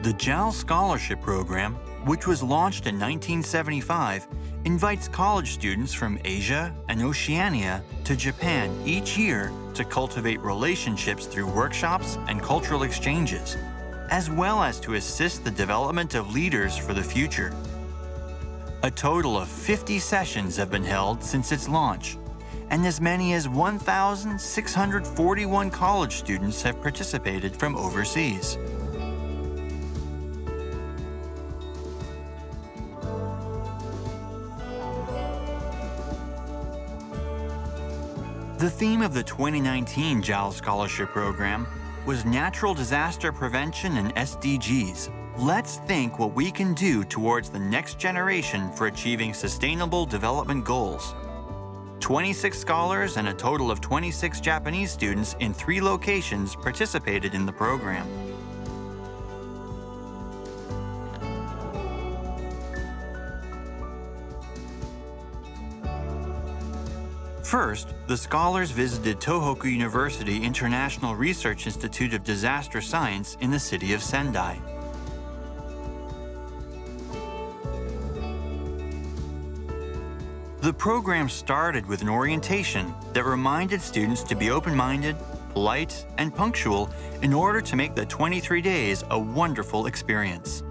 The JAL Scholarship Program, which was launched in 1975, invites college students from Asia and Oceania to Japan each year to cultivate relationships through workshops and cultural exchanges, as well as to assist the development of leaders for the future. A total of 50 sessions have been held since its launch, and as many as 1,641 college students have participated from overseas. The theme of the 2019 JAL Scholarship Program was Natural Disaster Prevention and SDGs. Let's think what we can do towards the next generation for achieving Sustainable Development Goals. 26 scholars and a total of 26 Japanese students in 3 locations participated in the program. First, the scholars visited Tohoku University International Research Institute of Disaster Science in the city of Sendai. The program started with an orientation that reminded students to be open-minded, polite, and punctual in order to make the 23 days a wonderful experience.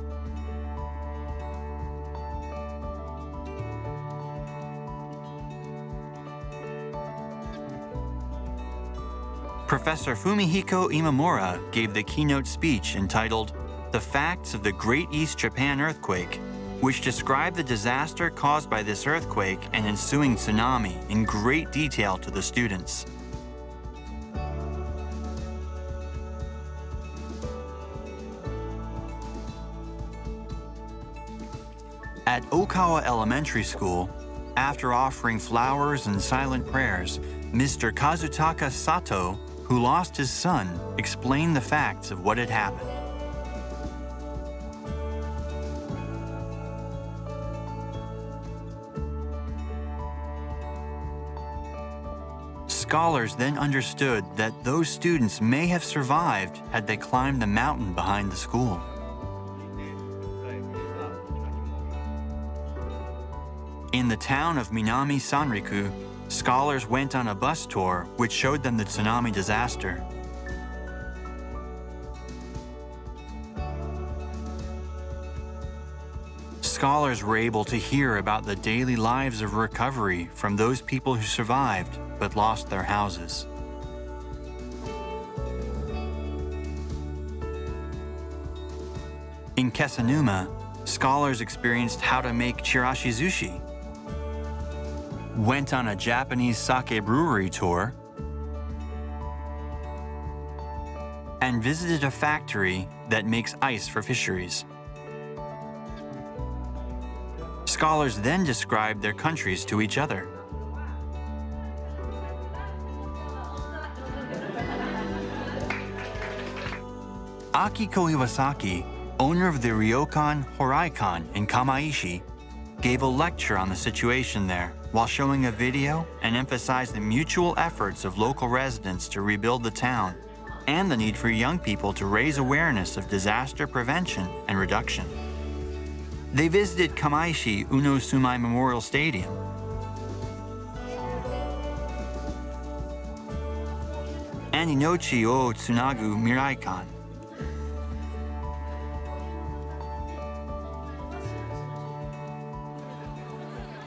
Professor Fumihiko Imamura gave the keynote speech entitled "The Facts of the Great East Japan Earthquake," which described the disaster caused by this earthquake and ensuing tsunami in great detail to the students. At Okawa Elementary School, after offering flowers and silent prayers, Mr. Kazutaka Sato, who lost his son, explained the facts of what had happened. Scholars then understood that those students may have survived had they climbed the mountain behind the school. In the town of Minami Sanriku, scholars went on a bus tour which showed them the tsunami disaster. Scholars were able to hear about the daily lives of recovery from those people who survived but lost their houses. In Kesanuma, scholars experienced how to make chirashi sushi, went on a Japanese sake brewery tour, and visited a factory that makes ice for fisheries. Scholars then described their countries to each other. Akiko Iwasaki, owner of the ryokan Horaikan in Kamaishi, gave a lecture on the situation there while showing a video and emphasized the mutual efforts of local residents to rebuild the town and the need for young people to raise awareness of disaster prevention and reduction. They visited Kamaishi Uno-Sumai Memorial Stadium, and Inochi o Tsunagu Miraikan.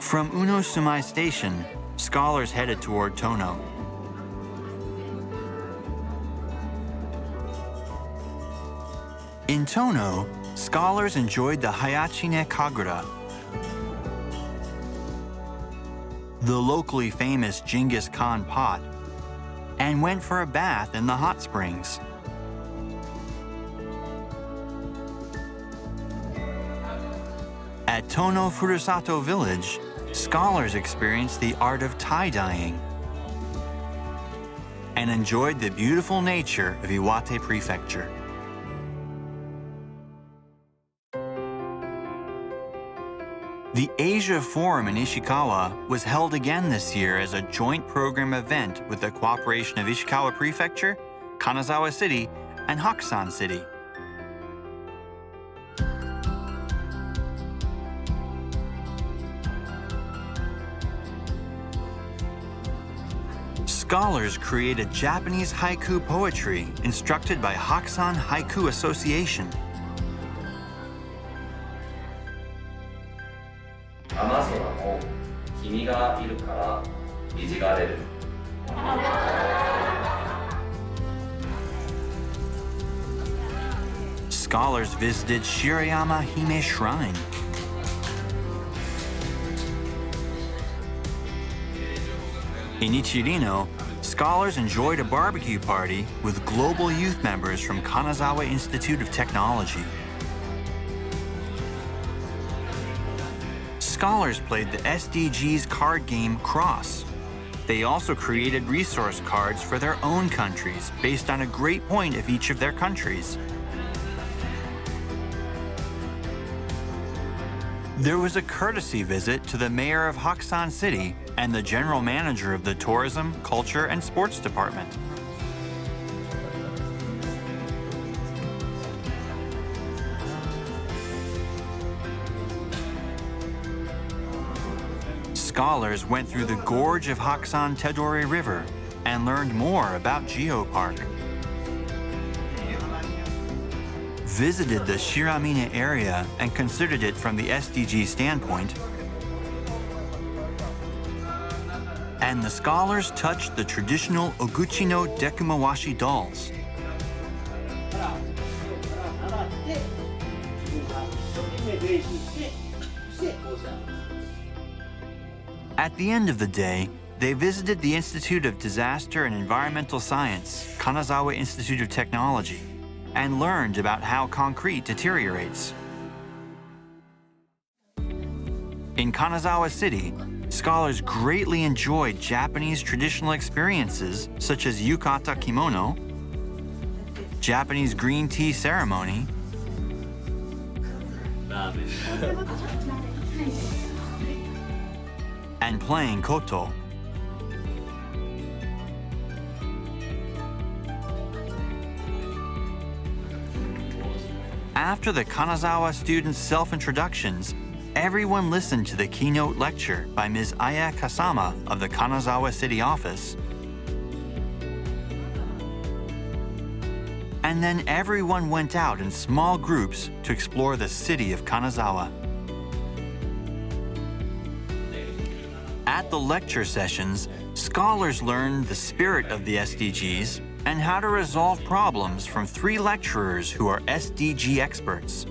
From Uno-Sumai Station, scholars headed toward Tono. In Tono, scholars enjoyed the Hayachine Kagura, the locally famous Genghis Khan pot, and went for a bath in the hot springs. At Tono Furusato Village, scholars experienced the art of tie-dyeing and enjoyed the beautiful nature of Iwate Prefecture. The Asia Forum in Ishikawa was held again this year as a joint program event with the cooperation of Ishikawa Prefecture, Kanazawa City, and Hakusan City. Scholars created Japanese haiku poetry instructed by Hakusan Haiku Association. 雨空も君がいるからいじがれる Scholars visited Shirayama Hime Shrine. In Ichirino, scholars enjoyed a barbecue party with global youth members from Kanazawa Institute of Technology. Scholars played the SDGs card game Cross. They also created resource cards for their own countries based on a great point of each of their countries. There was a courtesy visit to the mayor of Hakusan City and the general manager of the Tourism, Culture, and Sports Department. Scholars went through the gorge of Hakusan Tedori River and learned more about Geopark. Visited the Shiramine area and considered it from the SDG standpoint. And the scholars touched the traditional Oguchi no Dekumawashi dolls. At the end of the day, they visited the Institute of Disaster and Environmental Science, Kanazawa Institute of Technology, and learned about how concrete deteriorates. In Kanazawa City, scholars greatly enjoyed Japanese traditional experiences such as yukata kimono, Japanese green tea ceremony, and playing koto. After the Kanazawa students' self-introductions, everyone listened to the keynote lecture by Ms. Aya Kasama of the Kanazawa City office. And then everyone went out in small groups to explore the city of Kanazawa. At the lecture sessions, scholars learned the spirit of the SDGs and how to resolve problems from 3 lecturers who are SDG experts.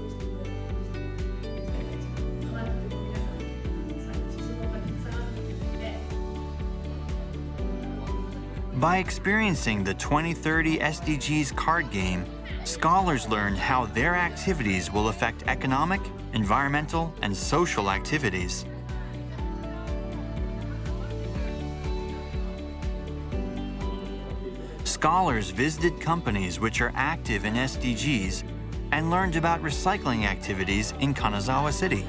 By experiencing the 2030 SDGs card game, scholars learned how their activities will affect economic, environmental, and social activities. Scholars visited companies which are active in SDGs and learned about recycling activities in Kanazawa City.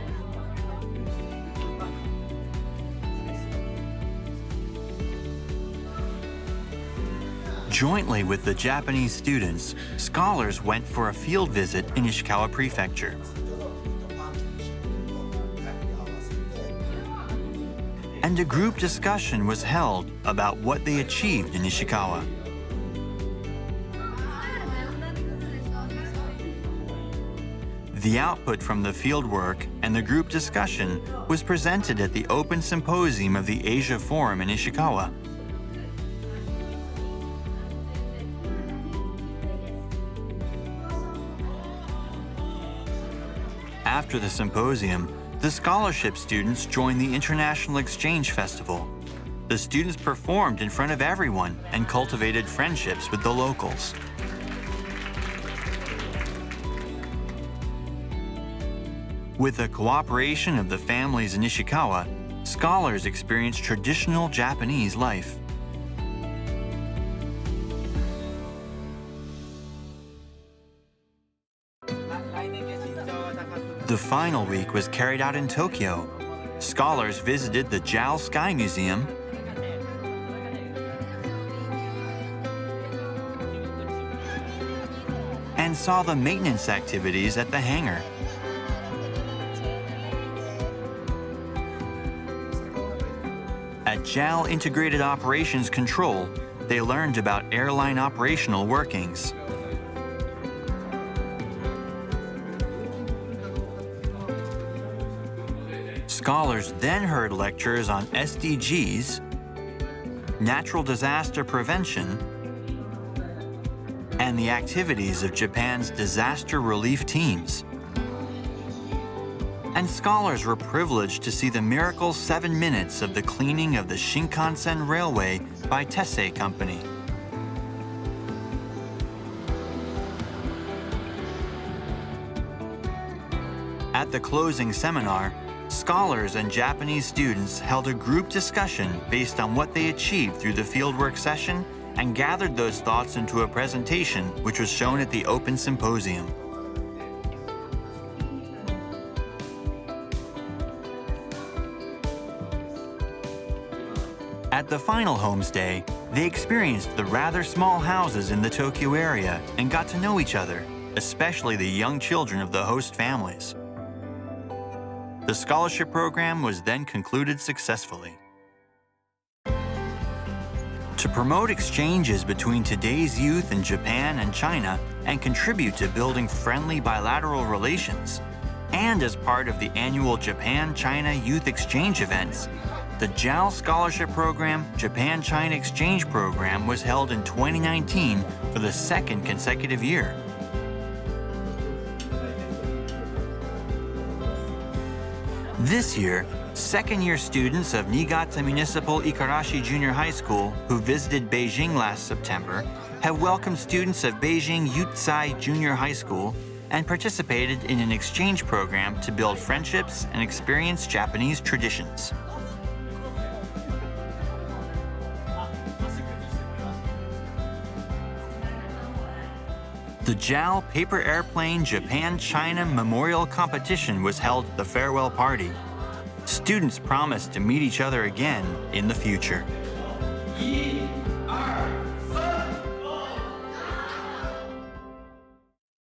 Jointly with the Japanese students, scholars went for a field visit in Ishikawa Prefecture. And a group discussion was held about what they achieved in Ishikawa. The output from the fieldwork and the group discussion was presented at the Open Symposium of the Asia Forum in Ishikawa. After the symposium, the scholarship students joined the International Exchange Festival. The students performed in front of everyone and cultivated friendships with the locals. With the cooperation of the families in Ishikawa, scholars experienced traditional Japanese life. The final week was carried out in Tokyo. Scholars visited the JAL Sky Museum, and saw the maintenance activities at the hangar. At At JAL Integrated Operations Control, they learned about airline operational workings. Scholars then heard lectures on SDGs, natural disaster prevention, and the activities of Japan's disaster relief teams. And scholars were privileged to see the miracle 7 minutes of the cleaning of the Shinkansen Railway by Tessei Company. At the closing seminar, scholars and Japanese students held a group discussion based on what they achieved through the fieldwork session and gathered those thoughts into a presentation which was shown at the open symposium. At the final homestay, they experienced the rather small houses in the Tokyo area and got to know each other, especially the young children of the host families. The scholarship program was then concluded successfully. To promote exchanges between today's youth in Japan and China and contribute to building friendly bilateral relations, and as part of the annual Japan-China Youth Exchange events, the JAL Scholarship Program Japan-China Exchange Program was held in 2019 for the second consecutive year. This year, second-year students of Niigata Municipal Ikarashi Junior High School who visited Beijing last September have welcomed students of Beijing Yutsai Junior High School and participated in an exchange program to build friendships and experience Japanese traditions. The JAL Paper Airplane Japan-China Memorial Competition was held at the farewell party. Students promised to meet each other again in the future.